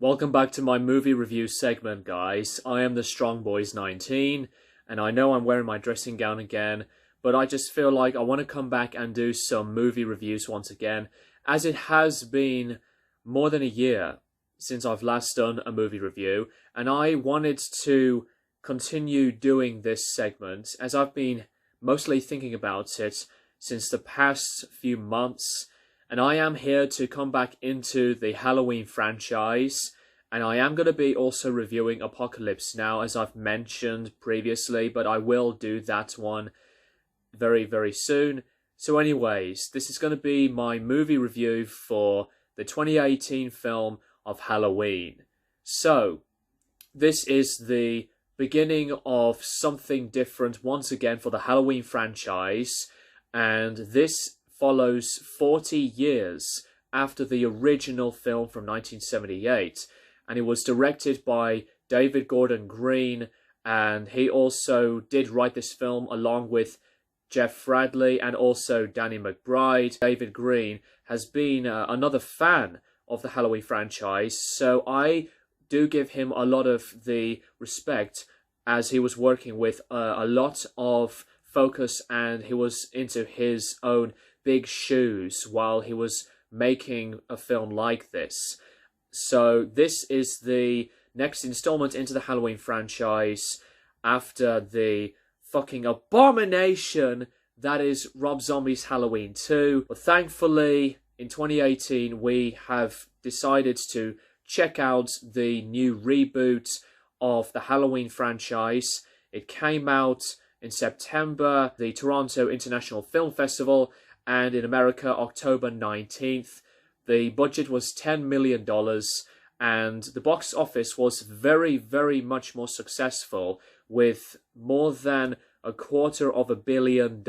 Welcome back to my movie review segment, guys. I am the Strong Boys 19, and I know I'm wearing my dressing gown again, but I just feel like I want to come back and do some movie reviews once again, as it has been more than a year since I've last done a movie review, and I wanted to continue doing this segment, as I've been mostly thinking about it since the past few months. And I am here to come back into the Halloween franchise. And I am going to be also reviewing Apocalypse Now, as I've mentioned previously. But I will do that one very, very soon. So anyways, this is going to be my movie review for the 2018 film of Halloween. So, this is the beginning of something different once again for the Halloween franchise. And this follows 40 years after the original film from 1978, and it was directed by David Gordon Green, and he also did write this film along with Jeff Bradley and also Danny McBride. David Green has been another fan of the Halloween franchise, so I do give him a lot of the respect, as he was working with a lot of focus and he was into his own big shoes while he was making a film like this. So this is the next installment into the Halloween franchise after the fucking abomination that is Rob Zombie's Halloween 2. But thankfully, in 2018, we have decided to check out the new reboot of the Halloween franchise. It came out in September, the Toronto International Film Festival, and in America, October 19th. The budget was $10 million, and the box office was very, very much more successful, with more than $250 million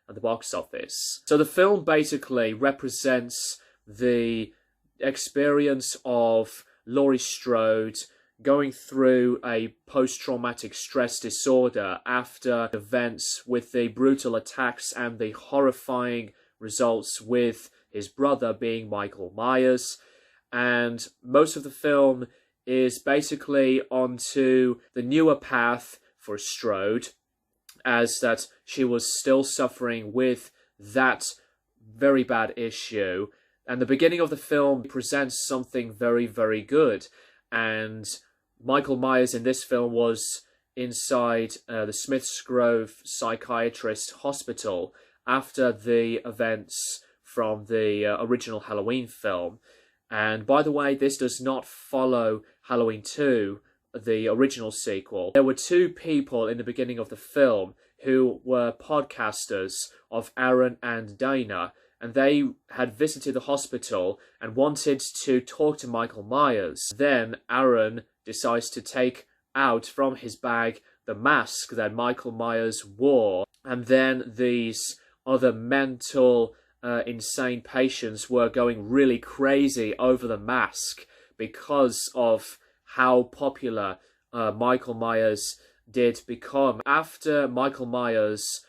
at the box office. So the film basically represents the experience of Laurie Strode going through a post-traumatic stress disorder after events with the brutal attacks and the horrifying results with his brother being Michael Myers. And most of the film is basically onto the newer path for Strode, as that she was still suffering with that very bad issue. And the beginning of the film presents something very, very good. And Michael Myers in this film was inside the Smiths Grove Psychiatrist Hospital after the events from the original Halloween film. And by the way, this does not follow Halloween 2, the original sequel. There were two people in the beginning of the film who were podcasters of Aaron and Dana, and they had visited the hospital and wanted to talk to Michael Myers. Then Aaron decides to take out from his bag the mask that Michael Myers wore, and then these other mental insane patients were going really crazy over the mask because of how popular Michael Myers did become. After Michael Myers,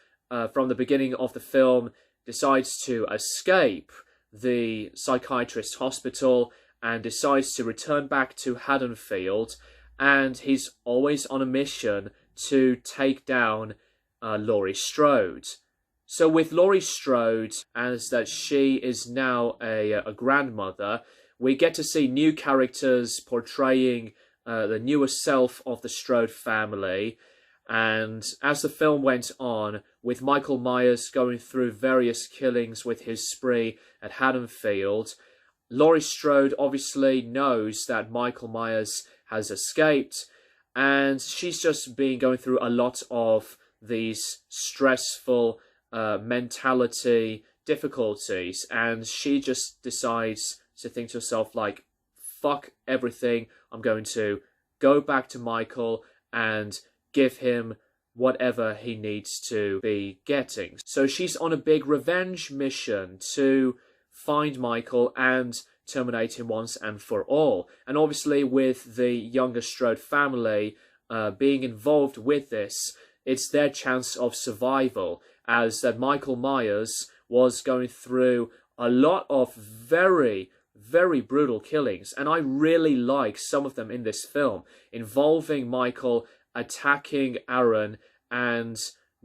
from the beginning of the film, decides to escape the psychiatrist hospital and decides to return back to Haddonfield, and he's always on a mission to take down Laurie Strode. So with Laurie Strode, as that she is now a grandmother, we get to see new characters portraying the newer self of the Strode family. And as the film went on, with Michael Myers going through various killings with his spree at Haddonfield, Laurie Strode obviously knows that Michael Myers has escaped, and she's just been going through a lot of these stressful mentality difficulties, and she just decides to think to herself, like, fuck everything, I'm going to go back to Michael and give him whatever he needs to be getting. So she's on a big revenge mission to find Michael and terminate him once and for all. And obviously with the younger Strode family being involved with this, it's their chance of survival, as that Michael Myers was going through a lot of very, very brutal killings, and I really like some of them in this film, involving Michael attacking Aaron and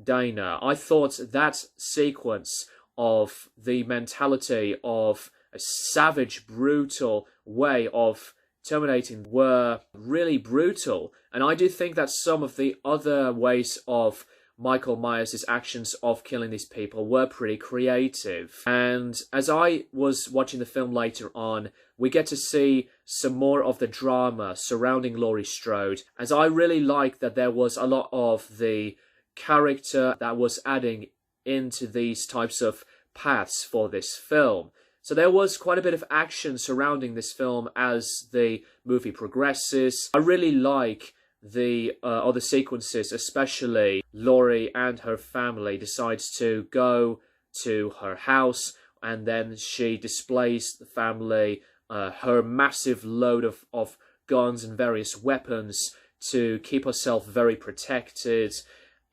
Dana. I thought that sequence of the mentality of a savage, brutal way of terminating were really brutal. And I do think that some of the other ways of Michael Myers' actions of killing these people were pretty creative. And as I was watching the film later on, we get to see some more of the drama surrounding Laurie Strode, as I really like that there was a lot of the character that was adding into these types of paths for this film. So there was quite a bit of action surrounding this film as the movie progresses. I really like the other sequences, especially Laurie and her family decides to go to her house, and then she displays the family her massive load of guns and various weapons to keep herself very protected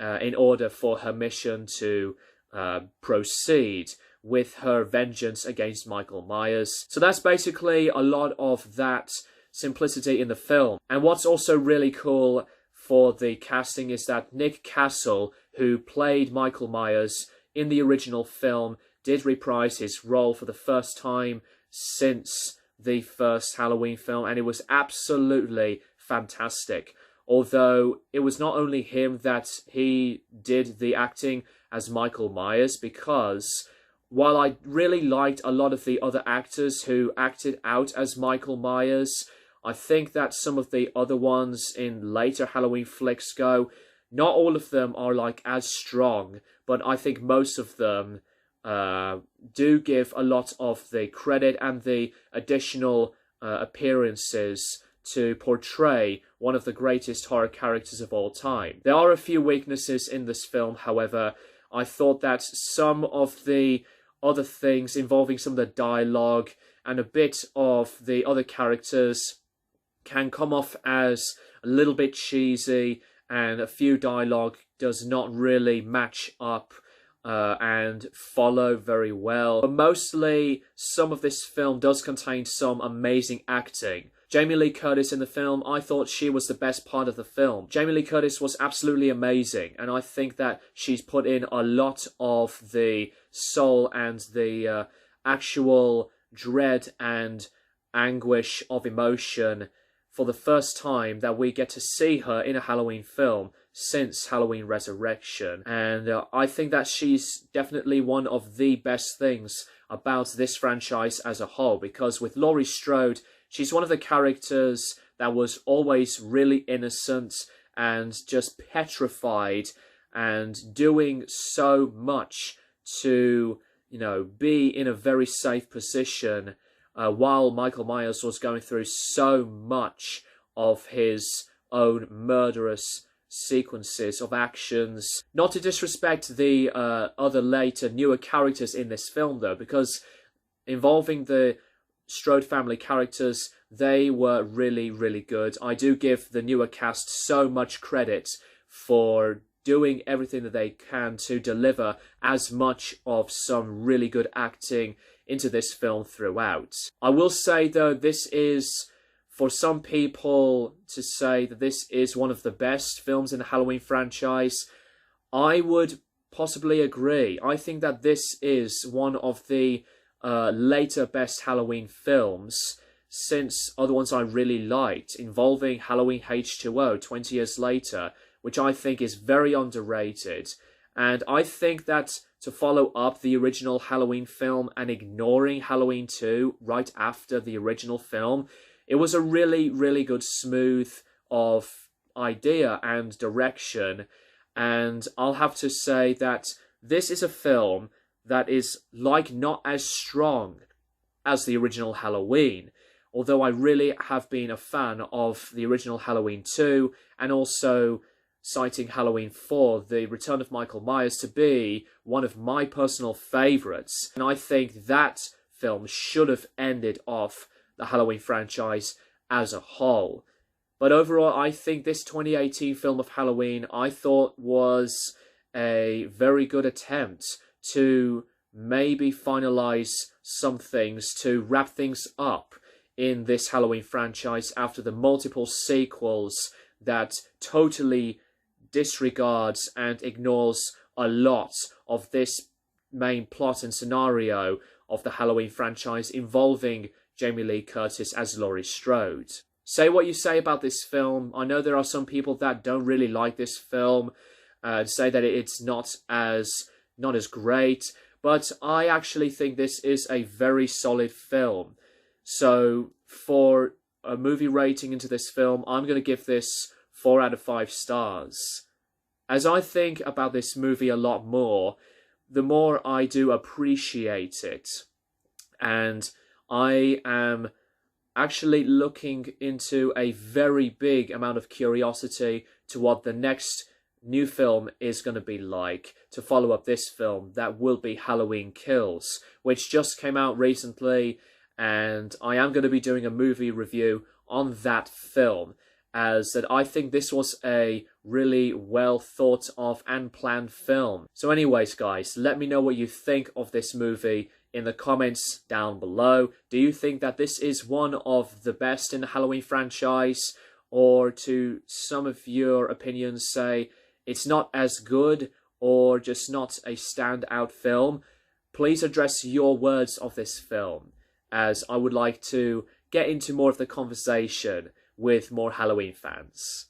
in order for her mission to proceed with her vengeance against Michael Myers. So that's basically a lot of that simplicity in the film. And what's also really cool for the casting is that Nick Castle, who played Michael Myers in the original film, did reprise his role for the first time since the first Halloween film, and it was absolutely fantastic. Although it was not only him that he did the acting as Michael Myers, because while I really liked a lot of the other actors who acted out as Michael Myers, I think that some of the other ones in later Halloween flicks go, not all of them are like as strong, but I think most of them do give a lot of the credit and the additional appearances to portray one of the greatest horror characters of all time. There are a few weaknesses in this film, however. I thought that some of the other things involving some of the dialogue and a bit of the other characters can come off as a little bit cheesy, and a few dialogue does not really match up and follow very well. But mostly, some of this film does contain some amazing acting. Jamie Lee Curtis in the film, I thought she was the best part of the film. Jamie Lee Curtis was absolutely amazing, and I think that she's put in a lot of the soul and the actual dread and anguish of emotion for the first time that we get to see her in a Halloween film since Halloween Resurrection. And I think that she's definitely one of the best things about this franchise as a whole, because with Laurie Strode, she's one of the characters that was always really innocent and just petrified and doing so much to, you know, be in a very safe position while Michael Myers was going through so much of his own murderous sequences of actions. Not to disrespect the other later, newer characters in this film, though, because involving the Strode family characters, they were really, really good. I do give the newer cast so much credit for doing everything that they can to deliver as much of some really good acting into this film throughout. I will say, though, this is, for some people to say that this is one of the best films in the Halloween franchise, I would possibly agree. I think that this is one of the later best Halloween films, since other ones I really liked, involving Halloween H2O 20 years later, which I think is very underrated. And I think that to follow up the original Halloween film and ignoring Halloween 2 right after the original film, it was a really, really good smooth of idea and direction. And I'll have to say that this is a film that is like not as strong as the original Halloween, although I really have been a fan of the original Halloween 2, and also citing Halloween 4, The Return of Michael Myers, to be one of my personal favourites. And I think that film should have ended off the Halloween franchise as a whole. But overall, I think this 2018 film of Halloween, I thought, was a very good attempt to maybe finalise some things to wrap things up in this Halloween franchise after the multiple sequels that totally disregards and ignores a lot of this main plot and scenario of the Halloween franchise involving Jamie Lee Curtis as Laurie Strode. Say what you say about this film. I know there are some people that don't really like this film, say that it's not as great, but I actually think this is a very solid film. So for a movie rating into this film, I'm going to give this 4 out of 5 stars. As I think about this movie a lot more, the more I do appreciate it. And I am actually looking into a very big amount of curiosity to what the next new film is going to be like to follow up this film that will be Halloween Kills, which just came out recently, and I am going to be doing a movie review on that film, as that I think this was a really well thought of and planned film. So anyways guys, let me know what you think of this movie in the comments down below. Do you think that this is one of the best in the Halloween franchise? Or to some of your opinions say it's not as good or just not a standout film? Please address your words of this film, as I would like to get into more of the conversation with more Halloween fans.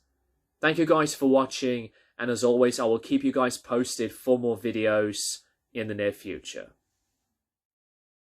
Thank you guys for watching, and as always I will keep you guys posted for more videos in the near future.